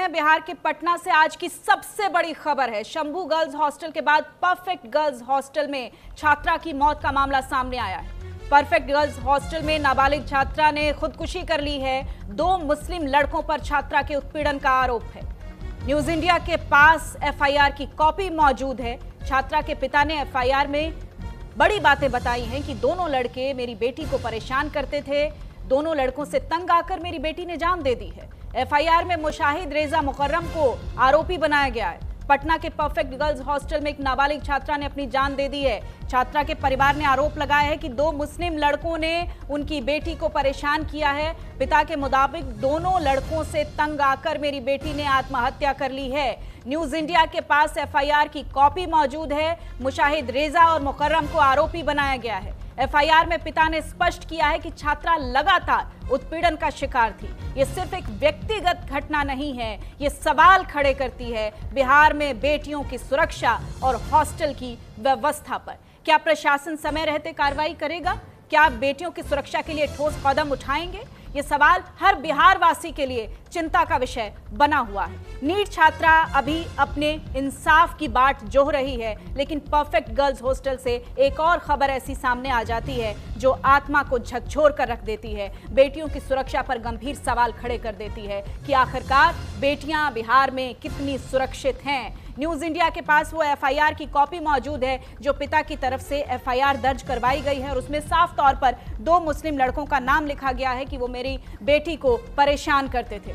हैं बिहार के पटना से। आज की सबसे बड़ी खबर है, शंभू गर्ल्स हॉस्टल के बाद परफेक्ट गर्ल्स हॉस्टल में छात्रा की मौत का मामला सामने आया है। परफेक्ट गर्ल्स हॉस्टल में नाबालिग छात्रा ने खुदकुशी कर ली है। 2 मुस्लिम लड़कों पर छात्रा के उत्पीड़न का आरोप है। न्यूज इंडिया के पास एफआईआर की कॉपी मौजूद है। छात्रा के पिता ने एफआईआर में बड़ी बातें बताई हैं कि दोनों लड़के मेरी बेटी को परेशान करते थे, दोनों लड़कों से तंग आकर मेरी बेटी ने जान दे दी है। एफआईआर में मुशाहिद रेजा मुकर्रम को आरोपी बनाया गया है। पटना के परफेक्ट गर्ल्स हॉस्टल में एक नाबालिग छात्रा ने अपनी जान दे दी है। छात्रा के परिवार ने आरोप लगाया है कि 2 मुस्लिम लड़कों ने उनकी बेटी को परेशान किया है। पिता के मुताबिक दोनों लड़कों से तंग आकर मेरी बेटी ने आत्महत्या कर ली है। न्यूज इंडिया के पास एफआईआर की कॉपी मौजूद है। मुशाहिद रेजा और मुकर्रम को आरोपी बनाया गया है। एफआईआर में पिता ने स्पष्ट किया है कि छात्रा लगातार उत्पीड़न का शिकार थी। ये सिर्फ एक व्यक्तिगत घटना नहीं है, ये सवाल खड़े करती है बिहार में बेटियों की सुरक्षा और हॉस्टल की व्यवस्था पर। क्या प्रशासन समय रहते कार्रवाई करेगा? क्या बेटियों की सुरक्षा के लिए ठोस कदम उठाएंगे? ये सवाल हर बिहार वासी के लिए चिंता का विषय बना हुआ है। नीट छात्रा अभी अपने इंसाफ की बाट जोह रही है, लेकिन परफेक्ट गर्ल्स हॉस्टल से एक और खबर ऐसी सामने आ जाती है जो आत्मा को झकझोर कर रख देती है, बेटियों की सुरक्षा पर गंभीर सवाल खड़े कर देती है कि आखिरकार बेटियां बिहार में कितनी सुरक्षित हैं। न्यूज इंडिया के पास वो एफआईआर की कॉपी मौजूद है जो पिता की तरफ से एफआईआर दर्ज करवाई गई है और उसमें साफ तौर पर 2 मुस्लिम लड़कों का नाम लिखा गया है कि वो मेरी बेटी को परेशान करते थे।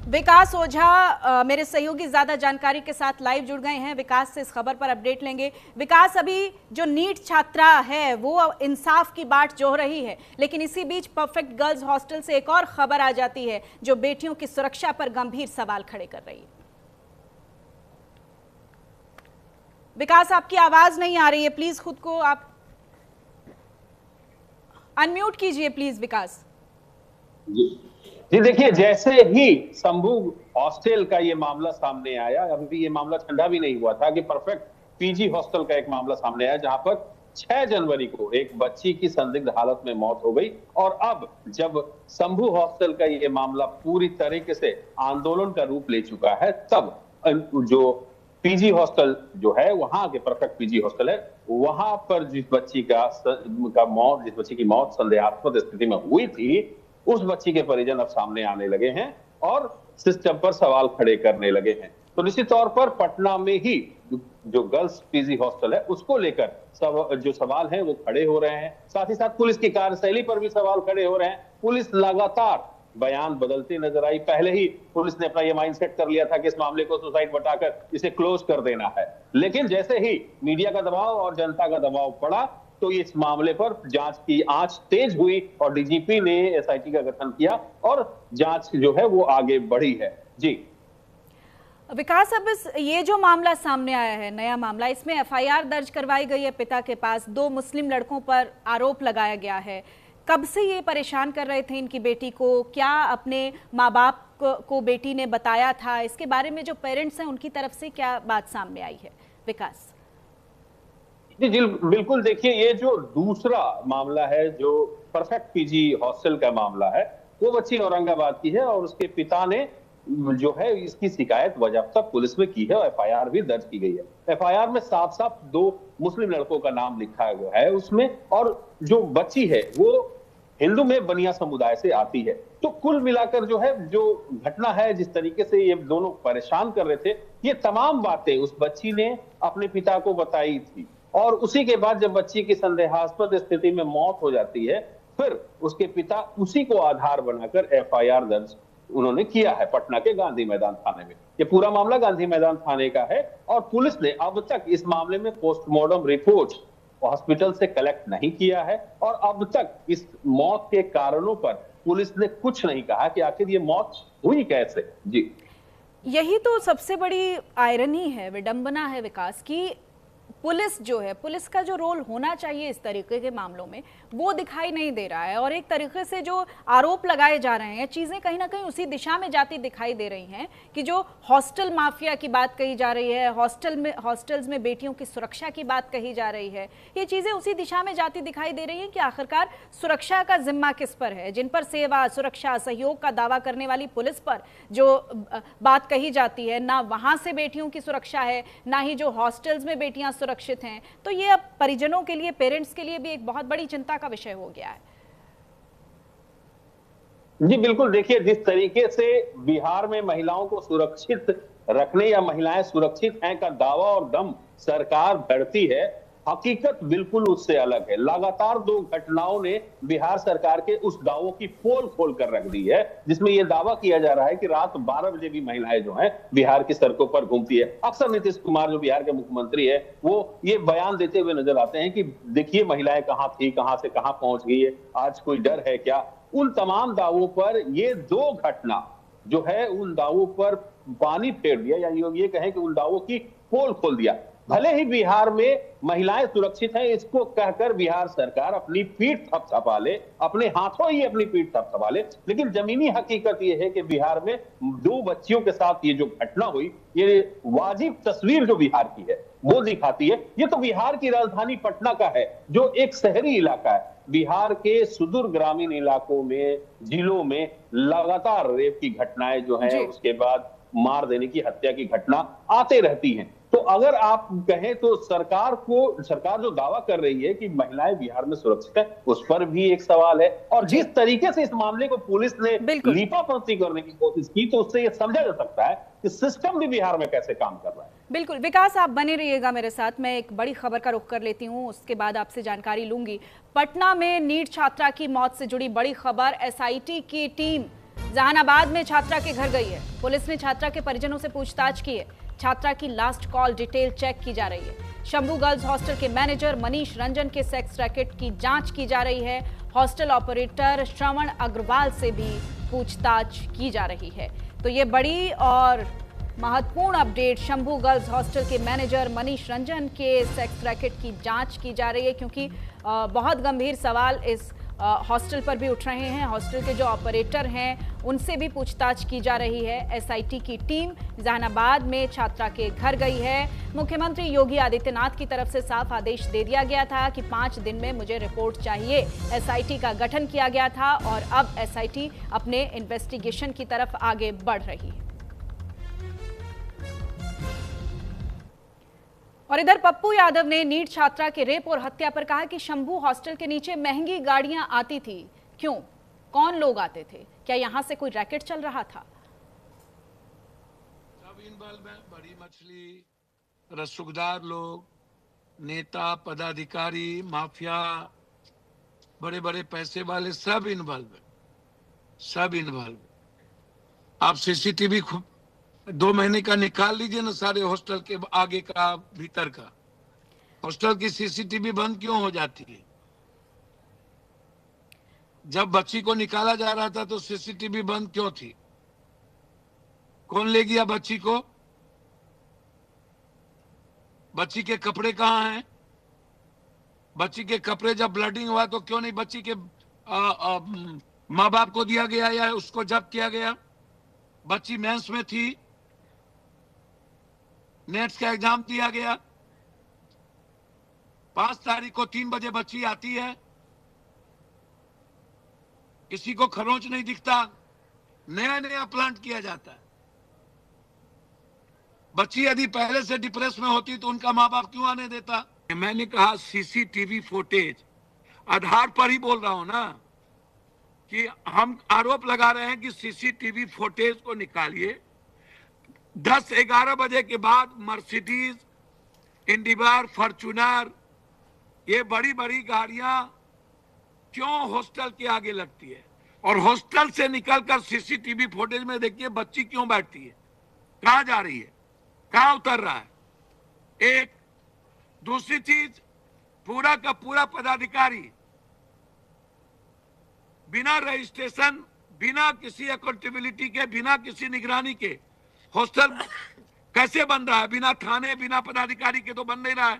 विकास ओझा मेरे सहयोगी ज्यादा जानकारी के साथ लाइव जुड़ गए हैं। विकास से इस खबर पर अपडेट लेंगे। विकास, अभी जो नीट छात्रा है वो इंसाफ की बाट जोह रही है, लेकिन इसी बीच परफेक्ट गर्ल्स हॉस्टल से एक और खबर आ जाती है जो बेटियों की सुरक्षा पर गंभीर सवाल खड़े कर रही है। विकास, आपकी आवाज नहीं आ रही है, प्लीज खुद को आप अनम्यूट कीजिए प्लीज। विकास जी देखिए, जैसे ही शंभू हॉस्टल का ये मामला सामने आया, अभी ये मामला ठंडा भी नहीं हुआ था कि परफेक्ट पीजी हॉस्टल का एक मामला सामने आया जहां पर 6 जनवरी को एक बच्ची की संदिग्ध हालत में मौत हो गई। और अब जब शंभू हॉस्टल का ये मामला पूरी तरीके से आंदोलन का रूप ले चुका है, तब जो पीजी हॉस्टल जो है, वहां के परफेक्ट पीजी हॉस्टल है, वहां पर जिस बच्ची की मौत संदेहास्पद स्थिति में हुई थी, उस बच्ची के परिजन अब सामने आने लगे हैं और सिस्टम पर सवाल खड़े करने लगे हैं। तो निश्चित तौर पर पटना में ही जो गर्ल्स पीजी हॉस्टल है उसको लेकर जो सवाल हैं वो खड़े हो रहे हैं। साथ ही साथ पुलिस की कार्यशैली पर भी सवाल खड़े हो रहे हैं। पुलिस लगातार बयान बदलती नजर आई। पहले ही पुलिस ने अपना ये माइंडसेट कर लिया था कि इस मामले को सुसाइड बताकर इसे क्लोज कर देना है, लेकिन जैसे ही मीडिया का दबाव और जनता का दबाव पड़ा तो इस मामले पर जांच की आंच तेज हुई और डीजीपी ने एसआईटी का गठन किया और जांच जो है वो आगे बढ़ी है। जी विकास, अब ये जो मामला सामने आया है, नया मामला, इसमें एफआईआर दर्ज करवाई गई है। पिता के पास 2 मुस्लिम लड़कों पर आरोप लगाया गया है। कब से ये परेशान कर रहे थे इनकी बेटी को? क्या अपने माँ बाप को बेटी ने बताया था? इसके बारे में जो पेरेंट्स हैं उनकी तरफ से क्या बात सामने आई है? विकास जी बिल्कुल, देखिए, ये जो दूसरा मामला है जो परफेक्ट पीजी हॉस्टल का मामला है, वो बच्ची औरंगाबाद की है और उसके पिता ने जो है इसकी शिकायत वजाप्ता पुलिस में की है और एफआईआर भी दर्ज की गई है। एफआईआर में साफ साफ 2 मुस्लिम लड़कों का नाम लिखा हुआ है उसमें, और जो बच्ची है वो हिंदू में बनिया समुदाय से आती है। तो कुल मिलाकर जो है, जो घटना है, जिस तरीके से ये दोनों परेशान कर रहे थे, ये तमाम बातें उस बच्ची ने अपने पिता को बताई थी। और उसी के बाद जब बच्ची की संदेहास्पद स्थिति में मौत हो जाती है, फिर उसके पिता उसी को आधार बनाकर एफआईआर दर्ज उन्होंने किया है पटना के गांधी मैदान थाने में। ये पूरा मामला गांधी मैदान थाने का है और पुलिस ने अब तक इस मामले में पोस्टमार्टम रिपोर्ट हॉस्पिटल से कलेक्ट नहीं किया है और अब तक इस मौत के कारणों पर पुलिस ने कुछ नहीं कहा कि आखिर ये मौत हुई कैसे। जी, यही तो सबसे बड़ी आयरनी है, विडंबना है विकास की। पुलिस जो है, पुलिस का जो रोल होना चाहिए इस तरीके के मामलों में, वो दिखाई नहीं दे रहा है। और एक तरीके से जो आरोप लगाए जा रहे हैं, चीज़ें कहीं ना कहीं उसी दिशा में जाती दिखाई दे रही हैं कि जो हॉस्टल माफिया की बात कही जा रही है, हॉस्टल्स में बेटियों की सुरक्षा की बात कही जा रही है, ये चीज़ें उसी दिशा में जाती दिखाई दे रही हैं कि आखिरकार सुरक्षा का जिम्मा किस पर है। जिन पर सेवा, सुरक्षा, सहयोग का दावा करने वाली पुलिस पर जो बात कही जाती है, ना वहाँ से बेटियों की सुरक्षा है, ना ही जो हॉस्टल्स में बेटियां सुरक्षित हैं। तो ये अब परिजनों के लिए, पेरेंट्स के लिए भी एक बहुत बड़ी चिंता का विषय हो गया है। जी बिल्कुल, देखिए जिस तरीके से बिहार में महिलाओं को सुरक्षित रखने या महिलाएं सुरक्षित हैं का दावा और दम सरकार बढ़ती है, हकीकत बिल्कुल उससे अलग है। लगातार 2 घटनाओं ने बिहार सरकार के उस दावों की पोल खोल कर रख दी है, जिसमें यह दावा किया जा रहा है कि रात 12 बजे भी महिलाएं जो हैं बिहार की सड़कों पर घूमती है। अक्सर नीतीश कुमार जो बिहार के मुख्यमंत्री है, वो ये बयान देते हुए नजर आते हैं कि देखिए महिलाएं कहां थी, कहां से कहां पहुंच गई है, आज कोई डर है क्या। उन तमाम दावों पर ये 2 घटना जो है, उन दावों पर पानी फेर दिया, यानी ये कहें कि उन दावों की पोल खोल दिया। भले ही बिहार में महिलाएं सुरक्षित हैं, इसको कहकर बिहार सरकार अपनी पीठ थपथपा ले, अपने हाथों ही अपनी पीठ थपथपा ले, लेकिन जमीनी हकीकत यह है कि बिहार में 2 बच्चियों के साथ ये जो घटना हुई, ये वाजिब तस्वीर जो बिहार की है वो दिखाती है। ये तो बिहार की राजधानी पटना का है, जो एक शहरी इलाका है। बिहार के सुदूर ग्रामीण इलाकों में, जिलों में लगातार रेप की घटनाएं जो हैं, उसके बाद मार देने की, हत्या की घटना आते रहती हैं। तो अगर आप कहें तो सरकार जो दावा कर रही है कि महिलाएं बिहार में सुरक्षित है, उस पर भी एक सवाल है। और जिस तरीके से इस मामले को पुलिस ने लीपापोती करने की कोशिश की, तो उससे यह समझा जा सकता है कि सिस्टम भी बिहार में कैसे काम कर रहा है। बिल्कुल विकास, आप बने रहिएगा मेरे साथ। मैं एक बड़ी खबर का रुख कर लेती हूँ, उसके बाद आपसे जानकारी लूंगी। पटना में नीट छात्रा की मौत से जुड़ी बड़ी खबर। एसआईटी की टीम जहानाबाद में छात्रा के घर गई है। पुलिस ने छात्रा के परिजनों से पूछताछ की है। छात्रा की लास्ट कॉल डिटेल चेक की जा रही है। शंभू गर्ल्स हॉस्टल के मैनेजर मनीष रंजन के सेक्स रैकेट की जांच की जा रही है। हॉस्टल ऑपरेटर श्रवण अग्रवाल से भी पूछताछ की जा रही है। तो ये बड़ी और महत्वपूर्ण अपडेट, शंभू गर्ल्स हॉस्टल के मैनेजर मनीष रंजन के सेक्स रैकेट की जांच की जा रही है, क्योंकि बहुत गंभीर सवाल इस हॉस्टल पर भी उठ रहे हैं। हॉस्टल के जो ऑपरेटर हैं उनसे भी पूछताछ की जा रही है। एसआईटी की टीम जहानाबाद में छात्रा के घर गई है। मुख्यमंत्री योगी आदित्यनाथ की तरफ से साफ आदेश दे दिया गया था कि 5 दिन में मुझे रिपोर्ट चाहिए। एसआईटी का गठन किया गया था और अब एसआईटी अपने इन्वेस्टिगेशन की तरफ आगे बढ़ रही है। और इधर पप्पू यादव ने नीट छात्रा के रेप और हत्या पर कहा कि शंभू हॉस्टल के नीचे महंगी गाड़ियां आती थी। क्यों? कौन लोग आते थे? क्या यहां से कोई रैकेट चल रहा था? सब इन्वॉल्व है, बड़ी मछली, रसूखदार लोग, नेता, पदाधिकारी, माफिया, बड़े बड़े पैसे वाले, सब इन्वॉल्व है, सब इन्वॉल्व है। आप सीसीटीवी 2 महीने का निकाल लीजिए ना, सारे हॉस्टल के आगे का, भीतर का। हॉस्टल की सीसीटीवी बंद क्यों हो जाती है? जब बच्ची को निकाला जा रहा था तो सीसीटीवी बंद क्यों थी? कौन ले गया बच्ची को? बच्ची के कपड़े कहाँ हैं? बच्ची के कपड़े जब ब्लडिंग हुआ तो क्यों नहीं बच्ची के माँ बाप को दिया गया या उसको जब्त किया गया? बच्ची मेंस में थी, नेट्स का एग्जाम दिया गया। 5 तारीख को 3 बजे बच्ची आती है, किसी को खरोंच नहीं दिखता, नया नया प्लांट किया जाता है। बच्ची यदि पहले से डिप्रेस में होती तो उनका माँ बाप क्यों आने देता? मैंने कहा सीसीटीवी फुटेज आधार पर ही बोल रहा हूं ना, कि हम आरोप लगा रहे हैं कि सीसीटीवी फुटेज को निकालिए। 10-11 बजे के बाद मर्सिडीज, इंडिवार, फॉर्च्यूनर, ये बड़ी बड़ी गाड़ियां क्यों हॉस्टल के आगे लगती है? और हॉस्टल से निकलकर सीसीटीवी फुटेज में देखिए बच्ची क्यों बैठती है, कहां जा रही है, कहां उतर रहा है। एक दूसरी चीज, पूरा का पूरा पदाधिकारी बिना रजिस्ट्रेशन, बिना किसी अकाउंटेबिलिटी के, बिना किसी निगरानी के हॉस्टल कैसे बन रहा है? बिना थाने, बिना पदाधिकारी के तो बन नहीं रहा है।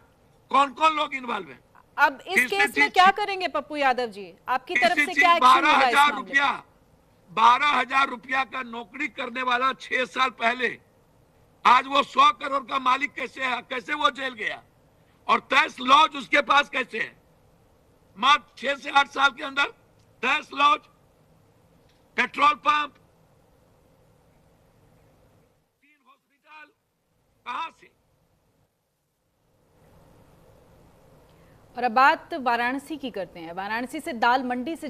कौन कौन लोग इन्वॉल्व हैं? अब इस केस में क्या करेंगे पप्पू यादव जी? आपकी तरफ से क्या एक्शन 12,000 होगा इस मामले में? रुपया, 12,000 रुपया का नौकरी करने वाला 6 साल पहले आज वो 100 करोड़ का मालिक कैसे है? कैसे वो जेल गया? और 23 लॉज उसके पास कैसे है? मात्र 6 से 8 साल के अंदर 23 लॉज, पेट्रोल पंप, 3 हॉस्पिटल, कहां से? और अब बात वाराणसी की करते हैं। वाराणसी से दाल मंडी से